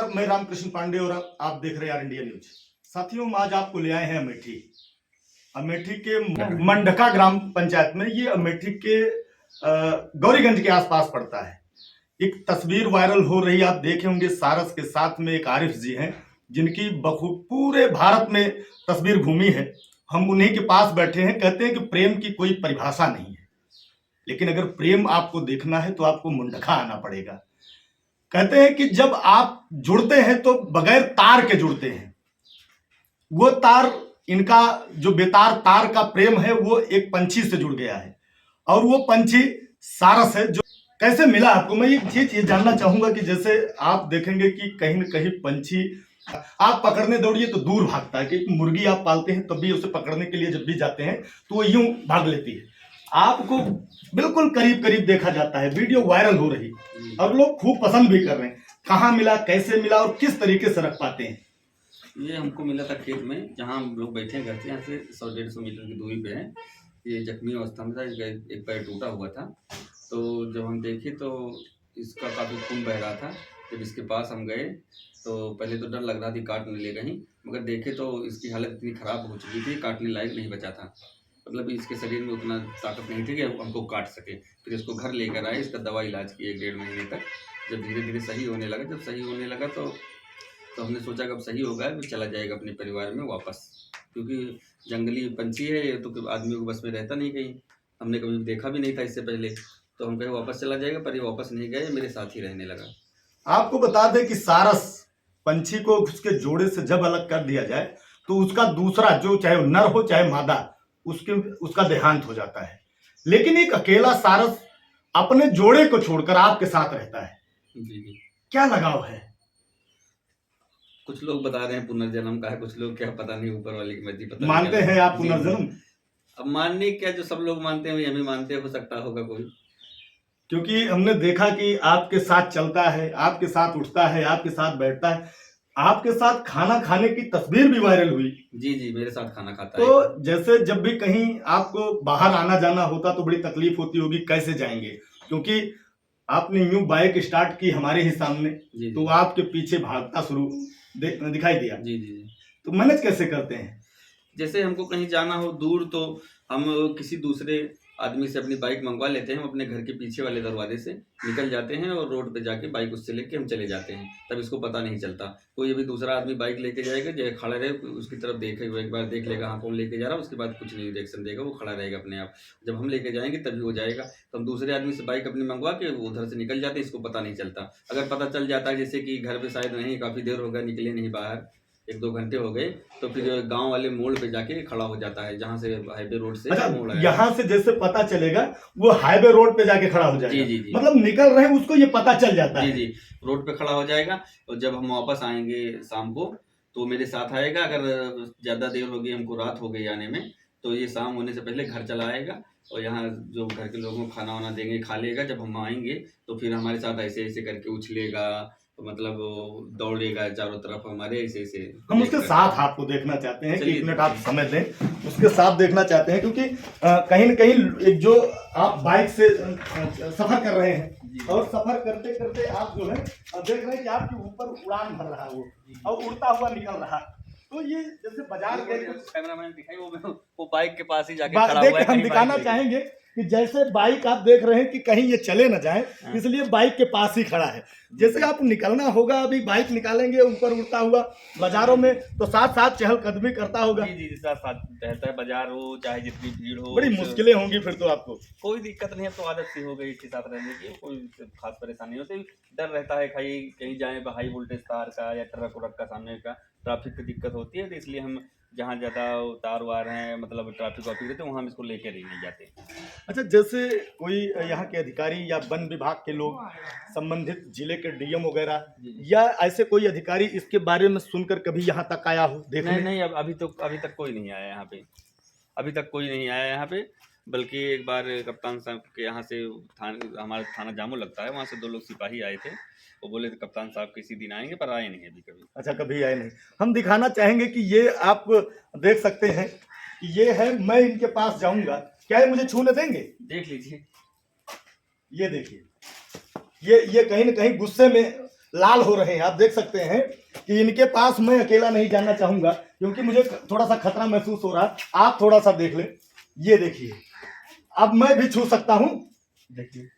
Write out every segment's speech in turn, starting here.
नमस्कार, मैं रामकृष्ण पांडे और आप देख रहे हैं इंडिया न्यूज। साथियों, आज आपको ले आए हैं अमेठी। अमेठी के मंडका ग्राम पंचायत में, ये अमेठी के गौरीगंज के आसपास पड़ता है। एक तस्वीर वायरल हो रही, आप देखे होंगे, सारस के साथ में एक आरिफ जी हैं जिनकी पूरे भारत में तस्वीर घूमी है। हम उन्हीं के पास बैठे हैं। कहते हैं कि प्रेम की कोई परिभाषा नहीं है, लेकिन अगर प्रेम आपको देखना है तो आपको मुंडका आना पड़ेगा। कहते हैं कि जब आप जुड़ते हैं तो बगैर तार के जुड़ते हैं। वो तार, इनका जो बेतार तार का प्रेम है, वो एक पंछी से जुड़ गया है, और वो पंछी सारस है। जो कैसे मिला आपको, मैं एक चीज ये जानना चाहूंगा कि जैसे आप देखेंगे कि कहीं न कहीं पंछी आप पकड़ने दौड़िए तो दूर भागता है, कि मुर्गी आप पालते हैं तब भी उसे पकड़ने के लिए जब भी जाते हैं तो वो यूं भाग लेती है। आपको बिल्कुल करीब करीब देखा जाता है, वीडियो वायरल हो रही और लोग खूब पसंद भी कर रहे हैं। कहाँ मिला, कैसे मिला और किस तरीके से रख पाते हैं? ये हमको मिला था खेत में, जहाँ हम लोग बैठे हैं घर से, यहाँ से 100-150 मीटर की दूरी पे है। ये जख्मी अवस्था में था, एक पैर टूटा हुआ था। तो जब हम देखे तो इसका काफ़ी खून बह रहा था। जब इसके पास हम गए तो पहले तो डर लग रहा था काट न ले कहीं, मगर देखे तो इसकी हालत इतनी ख़राब हो चुकी थी, काटने लायक नहीं बचा था। मतलब इसके शरीर में उतना ताकत नहीं थी कि हमको काट सके। फिर इसको घर लेकर आए, इसका दवा इलाज किए 1-1.5 महीने तक। जब धीरे धीरे सही होने लगा, तो हमने सोचा कि अब सही हो गया, फिर चला जाएगा अपने परिवार में वापस, क्योंकि जंगली पंछी है ये, तो आदमियों को बस में रहता नहीं कहीं। हमने कभी देखा भी नहीं था इससे पहले, तो हम कहे वापस चला जाएगा, पर ये वापस नहीं गया, ये मेरे साथ ही रहने लगा। आपको बता दें कि सारस पंछी को उसके जोड़े से जब अलग कर दिया जाए तो उसका दूसरा, जो चाहे नर हो चाहे मादा, उसका देहांत हो जाता है। लेकिन एक अकेला सारस अपने जोड़े को छोड़कर आपके साथ रहता है। जी, क्या लगाव है? कुछ लोग बता रहे हैं पुनर्जन्म का है, कुछ लोग क्या पता नहीं, ऊपर वाले की मर्जी। पता मानते हैं आप पुनर्जन्म? अब मानने क्या, जो सब लोग मानते हैं वही हम भी मानते हैं, हो सकता होगा कोई। क्योंकि हमने देखा कि आपके साथ चलता है, आपके साथ उठता है, आपके साथ बैठता है, आपके साथ खाना खाने की तस्वीर भी वायरल हुई। जी, मेरे साथ खाना खाता है। तो जैसे जब भी कहीं आपको बाहर आना जाना होता तो बड़ी तकलीफ होती होगी, कैसे जाएंगे? क्योंकि आपने यूं बाइक स्टार्ट की हमारे ही सामने, तो आपके पीछे भागता शुरू दिखाई दिया। जी। तो मैनेज कैसे करते हैं? जैसे हमको कहीं जाना हो दूर, तो हम किसी दूसरे आदमी से अपनी बाइक मंगवा लेते हैं। हम अपने घर के पीछे वाले दरवाजे से निकल जाते हैं और रोड पे जाके बाइक उससे लेके हम चले जाते हैं। तब इसको पता नहीं चलता। कोई अभी दूसरा आदमी बाइक लेके जाएगा, जो खड़ा रहे उसकी तरफ देखेगा, एक बार देख लेगा हाँ कौन लेके जा रहा है, उसके बाद कुछ नहीं रिएक्शन देगा, वो खड़ा रहेगा अपने आप। जब हम लेके जाएंगे तभी हो जाएगा। तो हम दूसरे आदमी से बाइक अपनी मंगवा के उधर से निकल जाते हैं, इसको पता नहीं चलता। अगर पता चल जाता है जैसे कि घर पे शायद नहीं, काफ़ी देर हो गया निकले नहीं बाहर, 1-2 घंटे हो गए, तो फिर गांव वाले मोड़ पे जाके खड़ा हो जाता है, जहाँ से हाईवे रोड से मोड़ है। यहाँ से जैसे पता चलेगा वो हाईवे रोड पे जाके खड़ा हो जाएगा। जी। मतलब निकल रहे हैं उसको ये पता चल जाता है। जी, रोड पे खड़ा हो जाएगा। और जब हम वापस आएंगे शाम को तो मेरे साथ आएगा। अगर ज़्यादा देर हो गई, हमको रात हो गई आने में, तो ये शाम होने से पहले घर चला आएगा और यहाँ जो घर के लोगों को खाना वाना देंगे, खा लेगा। जब हम आएंगे तो फिर हमारे साथ ऐसे ऐसे करके उछलेगा, तो मतलब दौड़ेगा चारों तरफ हमारे, ऐसे हम उसके साथ आपको देखना चाहते हैं कि 1 मिनट आप समय दें, उसके साथ देखना चाहते हैं, क्योंकि कहीं न कहीं एक जो आप बाइक से सफर कर रहे हैं और सफर करते करते आप जो है देख रहे हैं कि आपके ऊपर उड़ान भर रहा है वो, और उड़ता हुआ निकल रहा है। तो ये जैसे बाजार गए, कैमरामैन दिखाई, वो बाइक के पास ही जाके खड़ा हुआ है। हम दिखाना चाहेंगे कि जैसे बाइक आप देख रहे हैं कि कहीं ये चले ना जाए, इसलिए बाइक के पास ही खड़ा है। जैसे आप निकलना होगा, अभी बाइक निकालेंगे ऊपर उड़ता हुआ बाजारों में, तो साथ साथ चहलकदमी करता होगा। जी, साथ रहता है, बाजार हो चाहे जितनी भीड़ हो। बड़ी मुश्किलें होंगी फिर तो आपको। कोई दिक्कत नहीं है, तो आदत सी हो गई इसके साथ रहने की, कोई खास परेशानी होती। डर रहता है कहीं जाए हाई वोल्टेज तार का या ट्रक उरक का, सामने का ट्रैफिक की दिक्कत होती है, तो इसलिए हम जहाँ ज़्यादा तार वार हैं, मतलब ट्रैफिक वाफिक रहते हैं, वहाँ हम इसको लेकर नहीं जाते। अच्छा, जैसे कोई यहाँ के अधिकारी या वन विभाग के लोग, संबंधित जिले के डीएम वगैरह, या ऐसे कोई अधिकारी इसके बारे में सुनकर कभी यहाँ तक आया हो देखने? नहीं, अभी तक कोई नहीं आया यहाँ पे। अभी तक कोई नहीं आया यहाँ पे। बल्कि एक बार कप्तान साहब के यहाँ से हमारा थाना जामू लगता है, वहाँ से 2 लोग सिपाही आए थे। वो बोले थे कप्तान साहब किसी दिन आएंगे, पर आए नहीं अभी कभी। अच्छा, कभी आए नहीं। हम दिखाना चाहेंगे कि ये आप देख सकते हैं कि ये है, मैं इनके पास जाऊंगा, क्या ये मुझे छूने देंगे? देख लीजिए, ये देखिए, ये कहीं न कहीं गुस्से में लाल हो रहे हैं। आप देख सकते हैं कि इनके पास मैं अकेला नहीं जाना चाहूंगा क्योंकि मुझे थोड़ा सा खतरा महसूस हो रहा है। आप थोड़ा सा देख लें, ये देखिए, अब मैं भी छू सकता हूं। देखिए,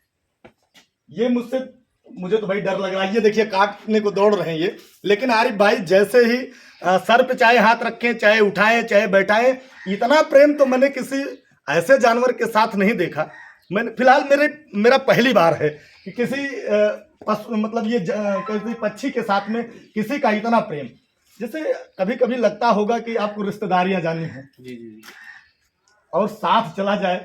ये मुझे तो भाई डर लग रहा है। ये देखिए, काटने को दौड़ रहे हैं ये। लेकिन आरिफ भाई जैसे ही सर पे चाहे हाथ रखें, चाहे उठाएं, चाहे बैठाएं, इतना प्रेम तो मैंने किसी ऐसे जानवर के साथ नहीं देखा। मैंने फिलहाल मेरा पहली बार है कि किसी मतलब ये किसी पक्षी के साथ में किसी का इतना प्रेम। जैसे कभी कभी लगता होगा कि आपको रिश्तेदारियां जानी है जी जी। और साथ चला जाए,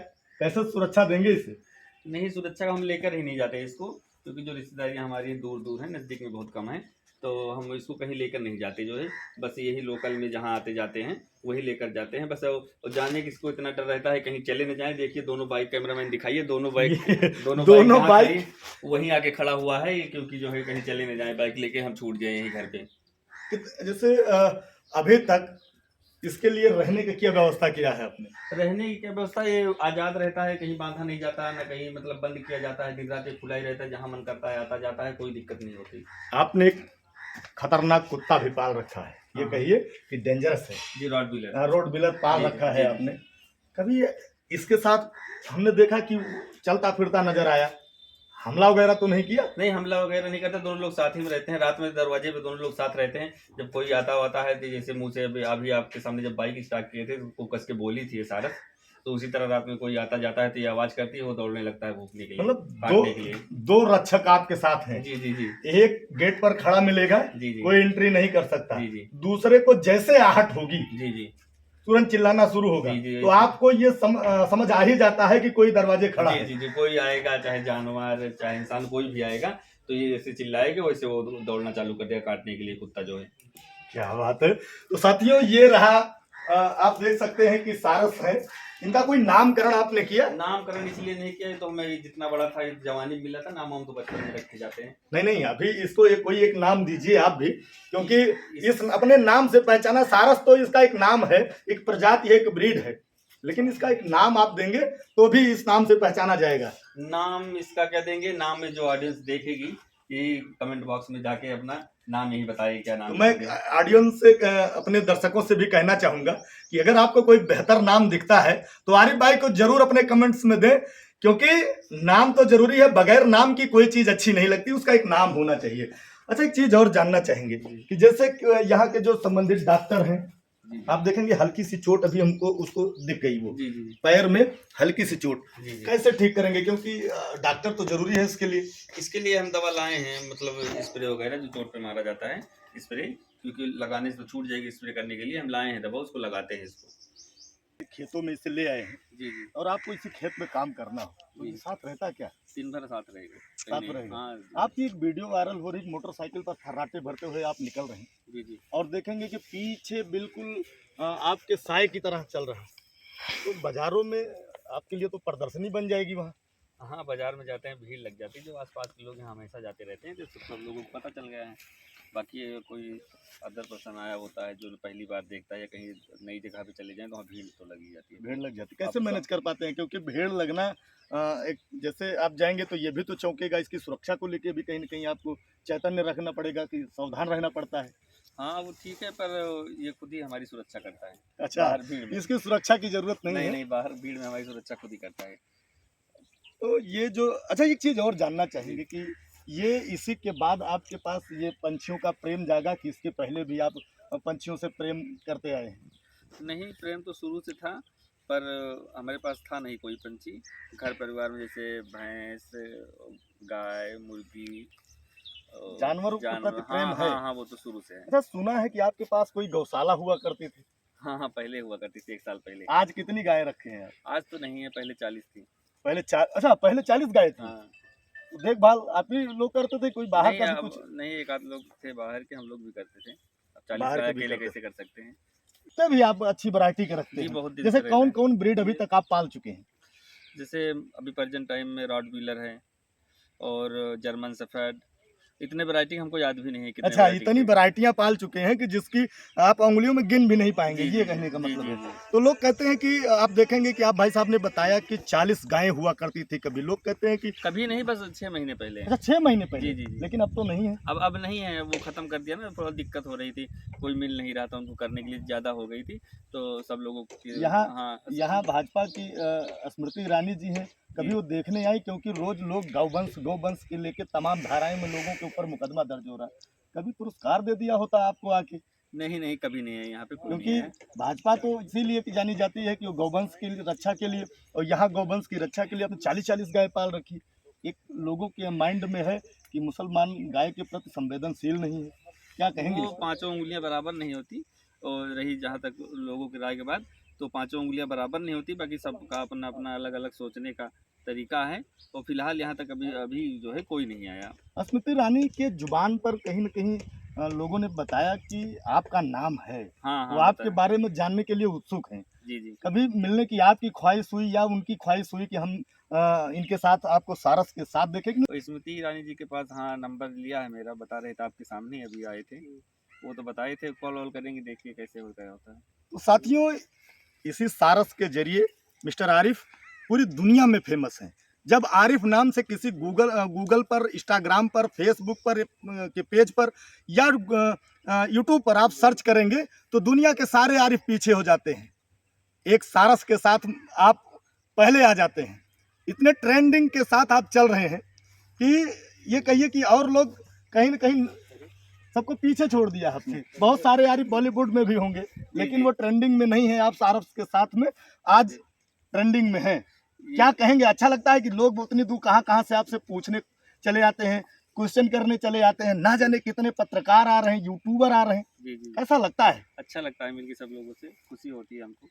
कैसे सुरक्षा देंगे इसे? नहीं, सुरक्षा का हम लेकर ही नहीं जाते इसको, क्योंकि जो रिश्तेदारियाँ हमारी दूर दूर हैं, नज़दीक में बहुत कम है, तो हम इसको कहीं लेकर नहीं जाते। जो है बस यही लोकल में जहाँ आते जाते हैं वही लेकर जाते हैं बस। और जाने किसको इतना डर रहता है कहीं चले न जाए। देखिए दोनों बाइक, कैमरामैन दिखाइए, दोनों बाइक वहीं आके खड़ा हुआ है, क्योंकि जो है कहीं चले न जाए, बाइक लेके हम छूट जाए यहीं घर पे। जैसे अभी तक इसके लिए रहने की क्या व्यवस्था किया है आपने? रहने की क्या व्यवस्था, ये आज़ाद रहता है, कहीं बांधा नहीं जाता है, ना कहीं मतलब बंद किया जाता है, दिन रात ये खुला ही रहता है, जहाँ मन करता है आता जाता है, कोई दिक्कत नहीं होती। आपने एक खतरनाक कुत्ता भी पाल रखा है, ये कहिए कि डेंजरस है जी, रॉटवीलर। रॉटवीलर पाल रखा है आपने। कभी इसके साथ हमने देखा कि चलता फिरता नजर आया, हमला वगैरह तो नहीं किया? नहीं, हमला वगैरह नहीं करता, दोनों लोग साथ ही में रहते हैं। रात में दरवाजे पे दोनों लोग साथ रहते हैं। जब कोई आता है तो जैसे मुँह से अभी आपके सामने जब बाइक स्टार्ट किए थे तो कस के बोली थी सारस, तो उसी तरह रात में कोई आता जाता है तो ये आवाज करती है, वो दौड़ने लगता है भूखने के लिए, मतलब दो रक्षक आपके साथ हैं। जी जी जी। एक गेट पर खड़ा मिलेगा, जी जी, कोई एंट्री नहीं कर सकता। जी जी। दूसरे को जैसे आहट होगी, जी जी, तुरंत चिल्लाना शुरू होगा। जी जी, तो आपको ये समझ आ ही जाता है कि कोई दरवाजे खड़ा जी है। जी जी, कोई आएगा, चाहे जानवर चाहे इंसान कोई भी आएगा तो ये जैसे चिल्लाएगा वैसे वो दौड़ना चालू कर देगा काटने के लिए, कुत्ता जो है। क्या बात है। तो साथियों, ये रहा, आप देख सकते हैं कि सारस है। इनका कोई नामकरण आपने किया? नामकरण इसलिए नहीं किया, तो मैं जितना बड़ा था जवानी में मिला था, नाम हम तो बचपन में रखे जाते हैं। नहीं, अभी इसको कोई एक नाम दीजिए आप भी, क्योंकि इस अपने नाम से पहचाना। सारस तो इसका एक नाम है, एक प्रजाति है, एक ब्रीड है, लेकिन इसका एक नाम आप देंगे तो भी इस नाम से पहचाना जाएगा। नाम इसका क्या देंगे, नाम में जो ऑडियंस देखेगी ये कमेंट बॉक्स में जाके अपना नाम यही बताइए क्या नाम। तो मैं ऑडियंस से, अपने दर्शकों से भी कहना चाहूंगा कि अगर आपको कोई बेहतर नाम दिखता है तो आरिफ भाई को जरूर अपने कमेंट्स में दें, क्योंकि नाम तो जरूरी है, बगैर नाम की कोई चीज अच्छी नहीं लगती, उसका एक नाम होना चाहिए। अच्छा, एक चीज और जानना चाहेंगे कि जैसे यहाँ के जो संबंधित डॉक्टर हैं, आप देखेंगे हल्की सी चोट अभी हमको उसको दिख गई, वो पैर में हल्की सी चोट, कैसे ठीक करेंगे? क्योंकि डॉक्टर तो जरूरी है इसके लिए हम दवा लाए हैं, मतलब स्प्रे वगैरह जो चोट पे मारा जाता है स्प्रे, क्योंकि लगाने से तो छूट जाएगी, स्प्रे करने के लिए हम लाए हैं दवा, उसको लगाते हैं। इसको खेतों में इसे ले आए हैं जी जी, और आपको इसी खेत में काम करना हो तो साथ रहता क्या? दिन भर साथ रहेगा। हाँ, आपकी एक वीडियो वायरल हो रही, मोटरसाइकिल पर खर्राटे भरते हुए आप निकल रहे हैं। जी जी, और देखेंगे कि पीछे बिल्कुल आपके साए की तरह चल रहा है, तो बाजारों में आपके लिए तो प्रदर्शनी बन जाएगी वहाँ। हाँ, बाजार में जाते हैं, भीड़ लग जाती है, जो आसपास के लोग यहाँ हमेशा जाते रहते हैं, तो सब लोगों को पता चल गया है। बाकी कोई अदर पर्सन आया होता है जो पहली बार देखता है, या कहीं नई जगह पे चले जाएं तो वहाँ भीड़ तो लगी जाती है। भीड़ लग जाती है, कैसे मैनेज कर पाते हैं? क्योंकि भीड़ लगना, एक जैसे आप जाएंगे तो ये भी तो चौंकेगा, इसकी सुरक्षा को लेके भी कहीं न कहीं आपको चैतन्य रखना पड़ेगा, कि सावधान रहना पड़ता है। हाँ, वो ठीक है, पर ये खुद ही हमारी सुरक्षा करता है। अच्छा, इसकी सुरक्षा की जरूरत नहीं है? नहीं, बाहर भीड़ में हमारी सुरक्षा खुद ही करता है। तो ये जो, अच्छा, एक चीज और जानना चाहेंगे कि ये इसी के बाद आपके पास ये पंछियों का प्रेम जागा, कि इसके पहले भी आप पंछियों से प्रेम करते आए हैं? नहीं, प्रेम तो शुरू से था, पर हमारे पास था नहीं कोई पंछी। घर परिवार में जैसे भैंस, गाय, मुर्गी, जानवरों के प्रति प्रेम है? हाँ, वो तो शुरू से है। अच्छा, सुना है कि आपके पास कोई गौशाला हुआ करती थी? हाँ, पहले हुआ करती थी, 1 साल पहले। आज कितनी गायें रखे हैं? आज तो नहीं है, पहले 40 थी। अच्छा, पहले 40 गाय थी। हाँ। देखभाल आप ही लोग करते थे, कोई बाहर का भी कुछ? नहीं, एक आध लोग थे बाहर के, हम लोग भी करते थे। अब 40 गाय अकेले कैसे कर सकते हैं? तभी आप अच्छी वैरायटी के रखते हैं। बहुत जैसे कौन ब्रीड अभी तक आप पाल चुके हैं? जैसे अभी प्रेजेंट टाइम में रॉटवीलर है, और जर्मन शेफर्ड, इतने वैरायटी हमको याद भी नहीं है कितने अच्छा, वैरायटी इतनी थे। वैरायटियां पाल चुके हैं कि जिसकी आप उंगलियों में गिन भी नहीं पाएंगे, जी, ये जी, कहने का जी, मतलब जी, है। जी। तो लोग कहते हैं कि आप देखेंगे कि आप भाई साहब ने बताया कि 40 गायें हुआ करती थी कभी, लोग कहते हैं कि कभी नहीं, बस 6 महीने पहले। अच्छा 6 महीने पहले, जी, जी, जी। लेकिन अब तो नहीं है। अब नहीं है, वो ख़त्म कर दिया ना, थोड़ा दिक्कत हो रही थी, कोई मिल नहीं रहा था उनको करने के लिए, ज़्यादा हो गई थी, तो सब लोगों की यहाँ हाँ, यहाँ भाजपा की स्मृति ईरानी जी हैं, कभी जी। वो देखने आई? क्योंकि रोज लोग गौवंश के लेके तमाम धाराएं में लोगों के ऊपर मुकदमा दर्ज हो रहा है, कभी पुरस्कार दे दिया होता आपको आके? नहीं, नहीं, कभी नहीं है, यहाँ पे कोई नहीं क्योंकि है। भाजपा तो इसीलिए की जानी जाती है कि वो गौवंश की रक्षा के लिए, और यहाँ गौवंश की रक्षा के लिए अपने 40-40 गाय पाल रखी। एक लोगों के माइंड में है कि मुसलमान गाय के प्रति संवेदनशील नहीं है, क्या कहेंगे? वो पाँचों उँगलियाँ बराबर नहीं होती, और रही जहाँ तक लोगों की राय के बात, तो पाँचों उँगलियाँ बराबर नहीं होती, बाकी सबका अपना-अपना अलग-अलग सोचने का तरीका है, और फिलहाल यहाँ तक अभी अभी जो है कोई नहीं आया। स्मृति ईरानी के जुबान पर कहीं न कहीं लोगों ने बताया कि आपका नाम है, हाँ, वो हाँ, आपके बताएँ। बारे में जानने के लिए उत्सुक हैं। जी, जी। कभी मिलने की आपकी ख्वाहिश हुई या उनकी ख्वाहिश हुई कि हम इनके साथ आपको सारस के साथ देखें कि नहीं? तो स्मृति ईरानी जी के पास हाँ, नंबर लिया है मेरा, बता रहे थे आपके सामने ही अभी आए थे। वो तो बताए थे कॉल-वॉल करेंगे, देखिए कैसे होता है। तो साथियों, इसी सारस के जरिए मिस्टर आरिफ पूरी दुनिया में फेमस हैं। जब आरिफ नाम से किसी गूगल पर, इंस्टाग्राम पर, फेसबुक पर के पेज पर या यूट्यूब पर आप सर्च करेंगे तो दुनिया के सारे आरिफ पीछे हो जाते हैं। एक सारस के साथ आप पहले आ जाते हैं। इतने ट्रेंडिंग के साथ आप चल रहे हैं कि ये कहिए कि और लोग कहीं न कहीं सबको पीछे छोड़ दिया आपने। बहुत सारे आरिफ बॉलीवुड में भी होंगे, लेकिन वो ट्रेंडिंग में नहीं है, आप सारस के साथ में आज ट्रेंडिंग में हैं। क्या कहेंगे? अच्छा लगता है कि लोग उतनी दूर कहाँ-कहाँ से आपसे पूछने चले आते हैं, क्वेश्चन करने चले आते हैं, ना जाने कितने पत्रकार आ रहे हैं, यूट्यूबर आ रहे हैं। जी, जी। कैसा लगता है? अच्छा लगता है मिलके सब लोगों से, खुशी होती है हमको,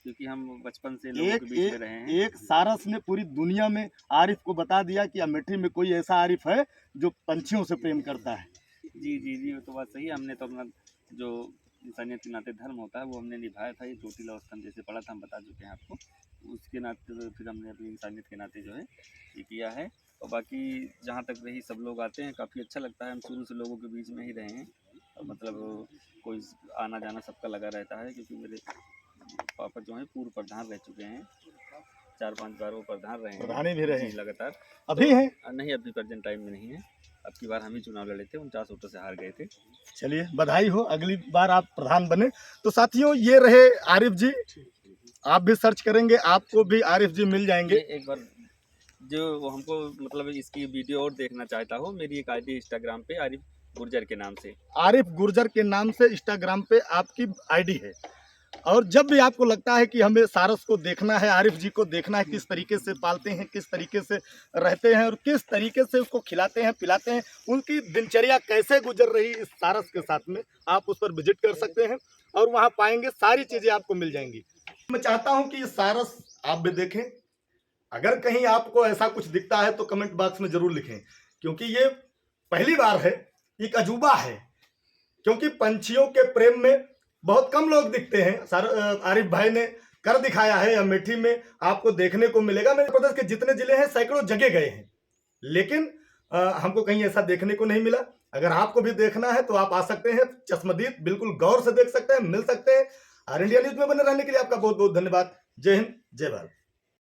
क्योंकि हम बचपन से लोगों के बीच में रहे हैं। एक सारस ने पूरी दुनिया में आरिफ को बता दिया कि अमेठी में कोई ऐसा आरिफ है जो पंछियों से प्रेम करता है। जी, जी, जी, वो तो बात सही है। हमने तो अपना जो इंसानियत के नाते धर्म होता है वो हमने निभाया था। ये चोटिल अवस्था में जैसे पढ़ा था, हम बता चुके हैं आपको। उसके नाते तो फिर हमने अपनी इंसानियत के नाते जो है ये किया है। और बाकी जहाँ तक रही, सब लोग आते हैं, काफ़ी अच्छा लगता है। हम शुरू से लोगों के बीच में ही रहे हैं, और मतलब कोई आना जाना सबका लगा रहता है, क्योंकि मेरे पापा जो हैं पूर्व प्रधान रह चुके हैं, 4-5 बार वो प्रधान रहे हैं। प्रधानी भी रहे जी, लगातार। अभी तो हैं? नहीं, अभी प्रेजेंट टाइम में नहीं है। अब की बार हम ही चुनाव लड़े थे, 49 वोटों से हार गए थे। चलिए, बधाई हो, अगली बार आप प्रधान बने। तो साथियों, ये रहे आरिफ जी। आप भी सर्च करेंगे, आपको भी आरिफ जी मिल जाएंगे। ये एक बार जो हमको मतलब इसकी वीडियो और देखना चाहता हो, मेरी एक आईडी इंस्टाग्राम पे आरिफ गुर्जर के नाम से। आरिफ गुर्जर के नाम से इंस्टाग्राम पे आपकी आईडी है। और जब भी आपको लगता है कि हमें सारस को देखना है, आरिफ जी को देखना है, किस तरीके से पालते हैं, किस तरीके से रहते हैं और किस तरीके से उसको खिलाते हैं, पिलाते हैं, उनकी दिनचर्या कैसे गुजर रही इस सारस के साथ में, आप उस पर विजिट कर सकते हैं और वहाँ पाएंगे, सारी चीज़ें आपको मिल जाएंगी। मैं चाहता हूँ कि ये सारस आप भी देखें। अगर कहीं आपको ऐसा कुछ दिखता है तो कमेंट बॉक्स में ज़रूर लिखें, क्योंकि ये पहली बार है, एक अजूबा है। क्योंकि पंछियों के प्रेम में बहुत कम लोग दिखते हैं। आरिफ भाई ने कर दिखाया है। अमेठी में आपको देखने को मिलेगा। मध्य प्रदेश के जितने जिले हैं सैकड़ों जगह गए हैं, लेकिन हमको कहीं ऐसा देखने को नहीं मिला। अगर आपको भी देखना है तो आप आ सकते हैं, चश्मदीद बिल्कुल गौर से देख सकते हैं, मिल सकते हैं। और इंडिया न्यूज में बने रहने के लिए आपका बहुत बहुत धन्यवाद। जय हिंद, जय भारत।